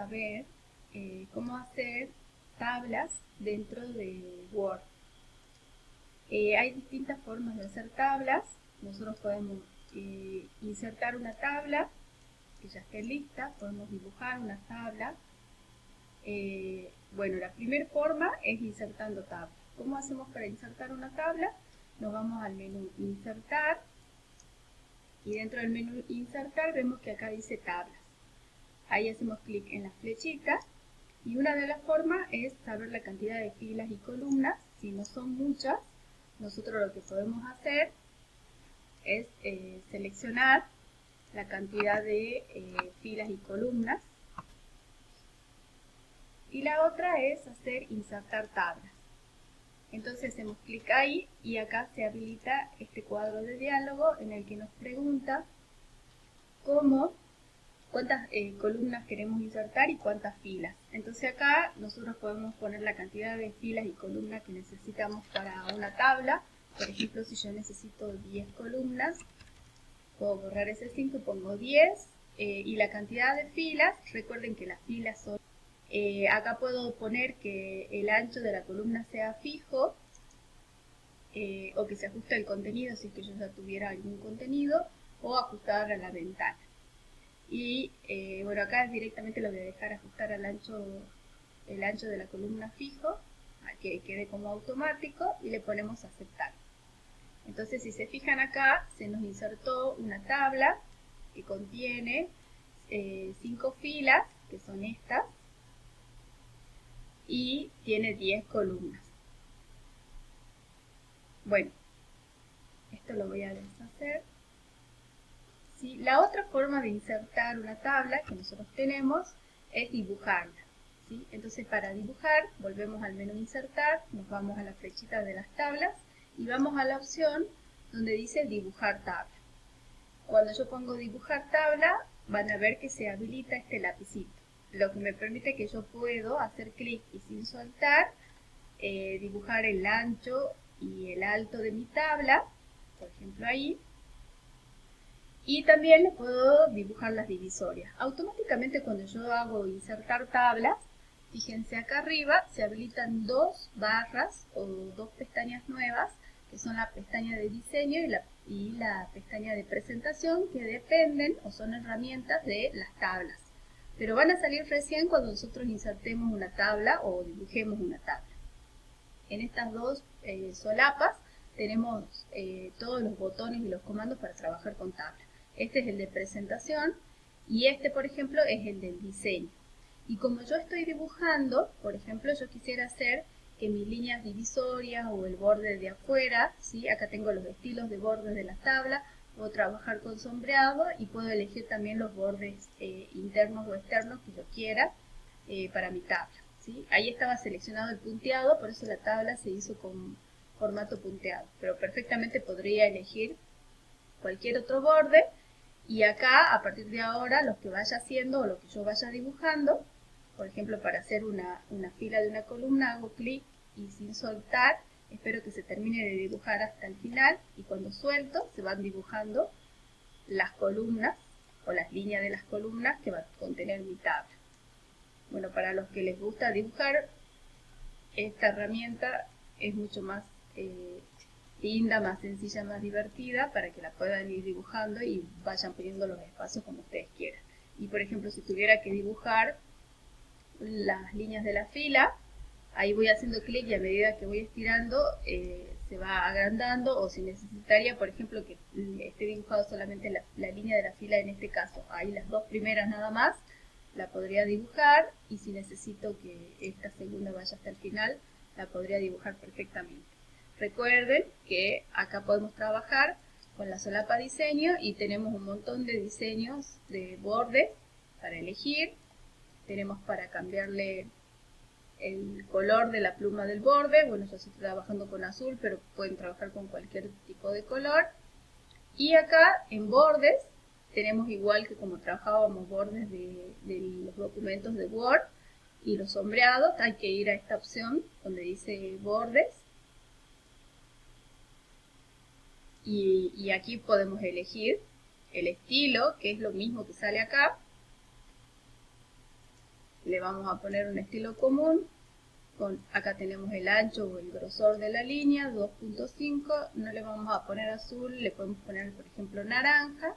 a ver cómo hacer tablas dentro de Word. Hay distintas formas de hacer tablas. Nosotros podemos insertar una tabla que ya esté lista, podemos dibujar una tabla. Bueno, la primera forma es insertando tablas. ¿Cómo hacemos para insertar una tabla? Nos vamos al menú Insertar y dentro del menú Insertar vemos que acá dice Tablas. Ahí hacemos clic en la flechita y una de las formas es saber la cantidad de filas y columnas. Si no son muchas, nosotros lo que podemos hacer es seleccionar la cantidad de filas y columnas. Y la otra es hacer insertar tablas. Entonces hacemos clic ahí y acá se habilita este cuadro de diálogo en el que nos pregunta cuántas columnas queremos insertar y cuántas filas. Entonces acá nosotros podemos poner la cantidad de filas y columnas que necesitamos para una tabla. Por ejemplo, si yo necesito 10 columnas, puedo borrar ese 5 y pongo 10. Y la cantidad de filas, recuerden que las filas son... acá puedo poner que el ancho de la columna sea fijo, o que se ajuste el contenido si es que yo ya tuviera algún contenido, o ajustar a la ventana. Y bueno, acá directamente lo voy a dejar ajustar al el ancho de la columna fijo, que quede como automático, y le ponemos aceptar. Entonces, si se fijan acá, se nos insertó una tabla que contiene 5 filas, que son estas, y tiene 10 columnas. Bueno, esto lo voy a deshacer. ¿Sí? La otra forma de insertar una tabla que nosotros tenemos es dibujarla. ¿Sí? Entonces, para dibujar, volvemos al menú Insertar, nos vamos a la flechita de las tablas y vamos a la opción donde dice Dibujar tabla. Cuando yo pongo Dibujar tabla, van a ver que se habilita este lapicito, lo que me permite que yo puedo hacer clic y sin soltar dibujar el ancho y el alto de mi tabla, por ejemplo ahí, y también le puedo dibujar las divisorias. Automáticamente cuando yo hago insertar tablas, fíjense acá arriba se habilitan dos barras o dos pestañas nuevas, que son la pestaña de diseño y la pestaña de presentación, que dependen o son herramientas de las tablas. Pero van a salir recién cuando nosotros insertemos una tabla o dibujemos una tabla. En estas dos solapas tenemos todos los botones y los comandos para trabajar con tablas. Este es el de presentación y este, por ejemplo, es el del diseño. Y como yo estoy dibujando, por ejemplo, yo quisiera hacer que mis líneas divisorias o el borde de afuera, ¿sí? Acá tengo los estilos de bordes de la tabla, puedo trabajar con sombreado y puedo elegir también los bordes internos o externos que yo quiera para mi tabla. ¿Sí? Ahí estaba seleccionado el punteado, por eso la tabla se hizo con formato punteado, pero perfectamente podría elegir cualquier otro borde y acá a partir de ahora lo que vaya haciendo o lo que yo vaya dibujando, por ejemplo para hacer una fila de una columna hago clic y sin soltar espero que se termine de dibujar hasta el final y cuando suelto se van dibujando las columnas o las líneas de las columnas que va a contener mi tabla. Bueno, para los que les gusta dibujar, esta herramienta es mucho más linda, más sencilla, más divertida, para que la puedan ir dibujando y vayan poniendo los espacios como ustedes quieran. Y por ejemplo, si tuviera que dibujar las líneas de la fila, ahí voy haciendo clic y a medida que voy estirando se va agrandando, o si necesitaría, por ejemplo, que esté dibujado solamente la línea de la fila, en este caso, ahí las dos primeras nada más, la podría dibujar y si necesito que esta segunda vaya hasta el final, la podría dibujar perfectamente. Recuerden que acá podemos trabajar con la solapa diseño y tenemos un montón de diseños de bordes para elegir. Tenemos para cambiarle el color de la pluma del borde. Bueno, yo estoy trabajando con azul, pero pueden trabajar con cualquier tipo de color. Y acá en bordes tenemos, igual que como trabajábamos bordes de los documentos de Word y los sombreados, hay que ir a esta opción donde dice bordes y aquí podemos elegir el estilo, que es lo mismo que sale acá, le vamos a poner un estilo común. Acá tenemos el ancho o el grosor de la línea, 2.5, no le vamos a poner azul, le podemos poner por ejemplo naranja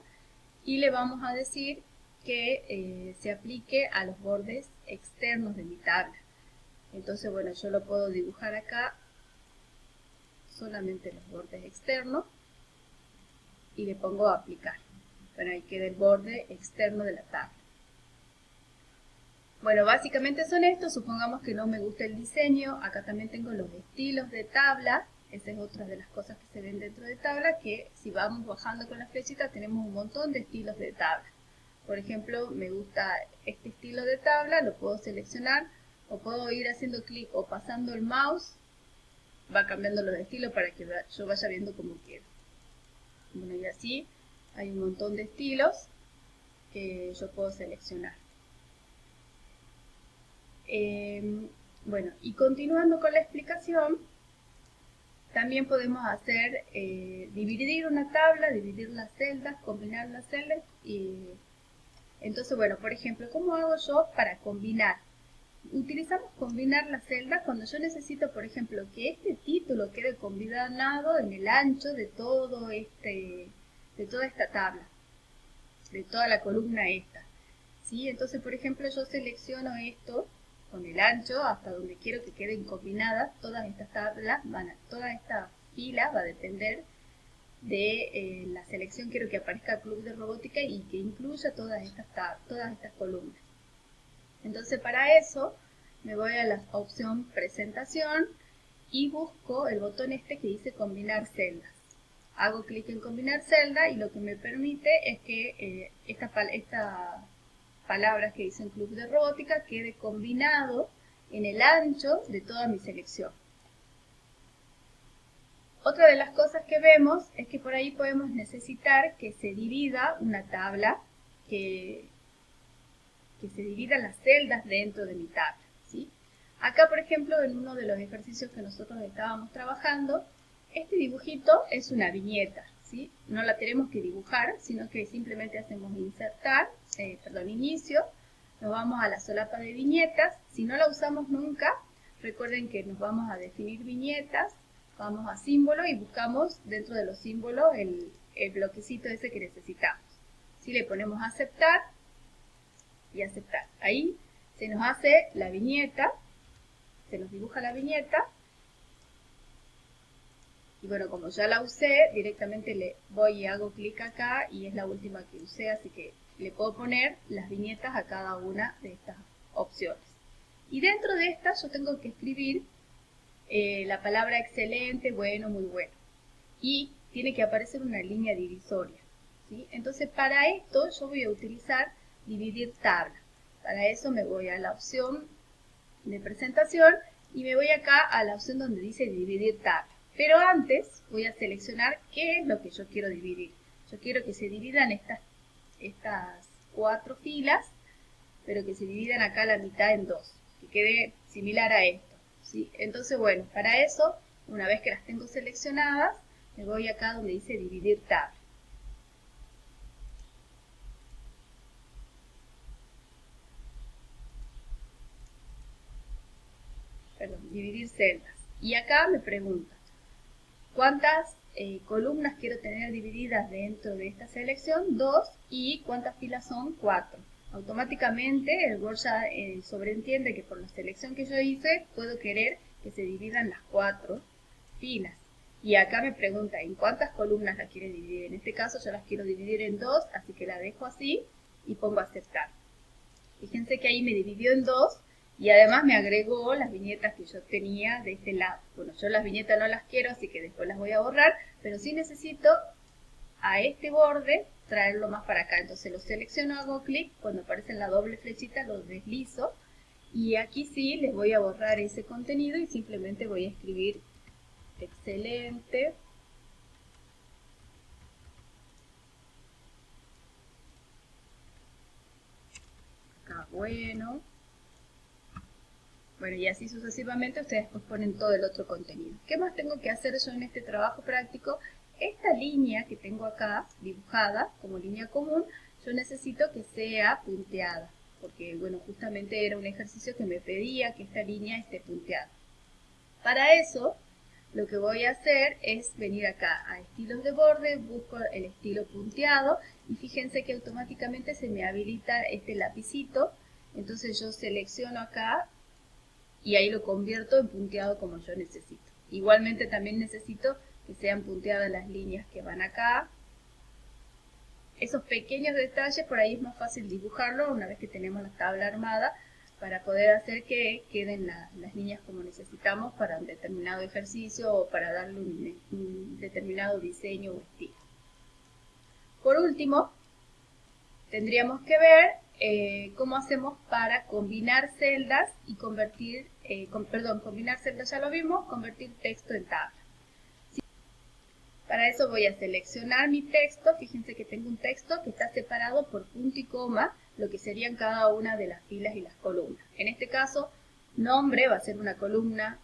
y le vamos a decir que se aplique a los bordes externos de mi tabla. Entonces bueno, yo lo puedo dibujar acá, solamente los bordes externos y le pongo aplicar. Bueno, ahí queda el borde externo de la tabla. Bueno, básicamente son estos. Supongamos que no me gusta el diseño. Acá también tengo los estilos de tabla. Esa es otra de las cosas que se ven dentro de tabla, que si vamos bajando con la flechita tenemos un montón de estilos de tabla. Por ejemplo, me gusta este estilo de tabla, lo puedo seleccionar o puedo ir haciendo clic o pasando el mouse. Va cambiando los estilos para que yo vaya viendo como quiero. Bueno, y así hay un montón de estilos que yo puedo seleccionar. Bueno, y continuando con la explicación, también podemos hacer dividir una tabla, dividir las celdas, combinar las celdas. Entonces, bueno, por ejemplo, ¿cómo hago yo para combinar? Utilizamos combinar las celdas cuando yo necesito, por ejemplo, que este título quede combinado en el ancho de toda esta tabla, de toda la columna esta. ¿Sí? Entonces, por ejemplo, yo selecciono esto con el ancho hasta donde quiero que queden combinadas todas estas tablas, toda esta fila va a depender de la selección. Quiero que aparezca Club de Robótica y que incluya todas estas columnas. Entonces para eso me voy a la opción presentación y busco el botón este que dice combinar celdas. Hago clic en combinar celda y lo que me permite es que esta palabras que dicen Club de Robótica quede combinado en el ancho de toda mi selección. Otra de las cosas que vemos es que por ahí podemos necesitar que se divida una tabla, que se dividan las celdas dentro de mi tabla. ¿Sí? Acá, por ejemplo, en uno de los ejercicios que nosotros estábamos trabajando, este dibujito es una viñeta. ¿Sí? No la tenemos que dibujar, sino que simplemente hacemos inicio, nos vamos a la solapa de viñetas. Si no la usamos nunca, recuerden que nos vamos a definir viñetas, vamos a símbolo y buscamos dentro de los símbolos el bloquecito ese que necesitamos. Si le ponemos aceptar y aceptar, ahí se nos hace la viñeta, se nos dibuja la viñeta. Y bueno, como ya la usé, directamente le voy y hago clic acá y es la última que usé, así que le puedo poner las viñetas a cada una de estas opciones. Y dentro de esta yo tengo que escribir la palabra excelente, bueno, muy bueno. Y tiene que aparecer una línea divisoria. ¿Sí? Entonces para esto yo voy a utilizar dividir tabla. Para eso me voy a la opción de presentación y me voy acá a la opción donde dice dividir tabla. Pero antes voy a seleccionar qué es lo que yo quiero dividir. Yo quiero que se dividan estas 4 filas, pero que se dividan acá la mitad en 2, que quede similar a esto. ¿Sí? Entonces, bueno, para eso, una vez que las tengo seleccionadas, me voy acá donde dice dividir tabla. Perdón, dividir celdas. Y acá me pregunta, ¿cuántas columnas quiero tener divididas dentro de esta selección? 2. ¿Y cuántas filas son? 4. Automáticamente el Word ya sobreentiende que por la selección que yo hice puedo querer que se dividan las 4 filas. Y acá me pregunta en cuántas columnas la quiere dividir. En este caso yo las quiero dividir en 2, así que la dejo así y pongo aceptar. Fíjense que ahí me dividió en 2 y además me agregó las viñetas que yo tenía de este lado. Bueno, yo las viñetas no las quiero, así que después las voy a borrar, pero sí necesito a este borde traerlo más para acá. Entonces lo selecciono, hago clic, cuando aparece la doble flechita lo deslizo y aquí sí les voy a borrar ese contenido y simplemente voy a escribir excelente. Acá bueno. Bueno, y así sucesivamente ustedes pues ponen todo el otro contenido. ¿Qué más tengo que hacer yo en este trabajo práctico? Esta línea que tengo acá dibujada como línea común, yo necesito que sea punteada. porque bueno, justamente era un ejercicio que me pedía que esta línea esté punteada. Para eso, lo que voy a hacer es venir acá a estilos de borde, busco el estilo punteado y fíjense que automáticamente se me habilita este lapicito. Entonces yo selecciono acá y ahí lo convierto en punteado como yo necesito. Igualmente también necesito que sean punteadas las líneas que van acá. Esos pequeños detalles por ahí es más fácil dibujarlo una vez que tenemos la tabla armada para poder hacer que queden las líneas como necesitamos para un determinado ejercicio o para darle un determinado diseño o estilo. Por último, tendríamos que ver cómo hacemos para combinar celdas y convertir, combinar celdas ya lo vimos, convertir texto en tabla. Para eso voy a seleccionar mi texto, fíjense que tengo un texto que está separado por punto y coma, lo que serían cada una de las filas y las columnas. En este caso, nombre va a ser una columna,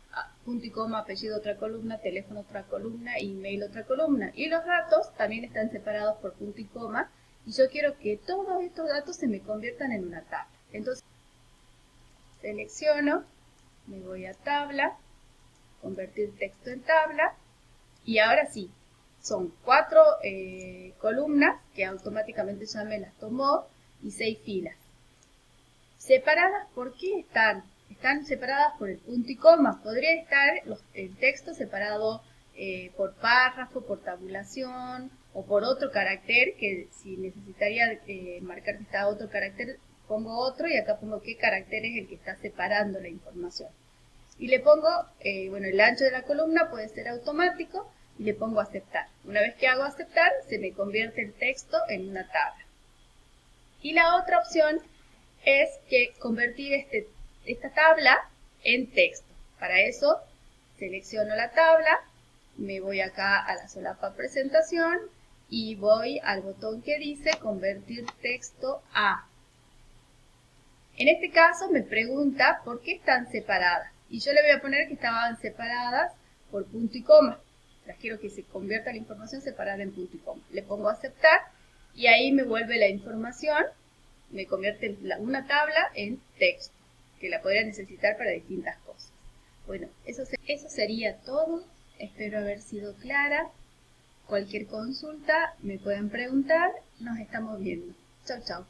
punto y coma, apellido otra columna, teléfono otra columna, email otra columna. Y los datos también están separados por punto y coma, y yo quiero que todos estos datos se me conviertan en una tabla. Entonces, selecciono, me voy a tabla, convertir texto en tabla, y ahora sí, son 4 columnas que automáticamente ya me las tomó y 6 filas. Separadas, ¿por qué están? Están separadas por el punto y coma. Podría estar el texto separado por párrafo, por tabulación o por otro carácter, que si necesitaría marcar que está otro carácter, pongo otro y acá pongo qué carácter es el que está separando la información. Y le pongo, bueno, el ancho de la columna puede ser automático, y le pongo aceptar. Una vez que hago aceptar, se me convierte el texto en una tabla. Y la otra opción es que convertir esta tabla en texto. Para eso, selecciono la tabla, me voy acá a la solapa presentación y voy al botón que dice convertir texto a. En este caso me pregunta por qué están separadas. Y yo le voy a poner que estaban separadas por punto y coma. Las quiero que se convierta la información separada en punto y coma. Le pongo aceptar y ahí me vuelve la información, me convierte una tabla en texto, que la podría necesitar para distintas cosas. Bueno, eso sería todo. Espero haber sido clara. Cualquier consulta me pueden preguntar. Nos estamos viendo. Chau, chau.